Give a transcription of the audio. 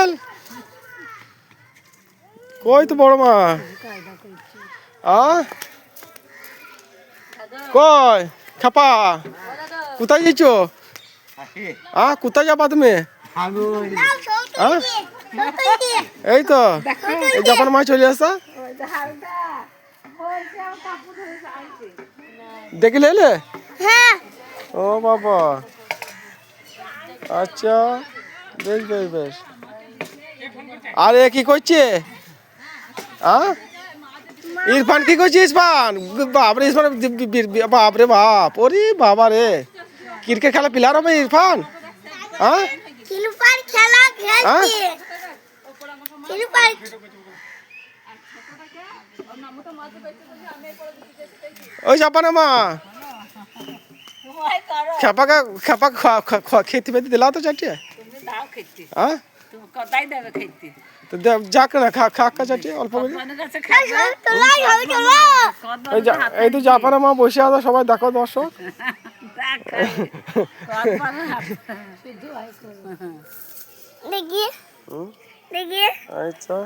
uncle কই তো বড় মা কই খাপা কোথায় যাইছো কোথায় যাবা তুমি এই তো এই জাপান মা চলে আসা দেখলে এলে ও বাবা আচ্ছা বেশ বেশ বেশ আর এ কি করছে ইরফান কি করছে ইরফান বাপরে ইরফান বাপরে বাপ ওরে বাবা রে ক্রিকেট খেলা প্লেয়ার হবে ইরফান ওই জাপানা মা খেপাকে খেতে পেতে দিলা তো চারটে যাক না খা চারটে অল্প করে এই তো জাপানা মা বসে আছে সবাই দেখো দর্শক দেখি আচ্ছা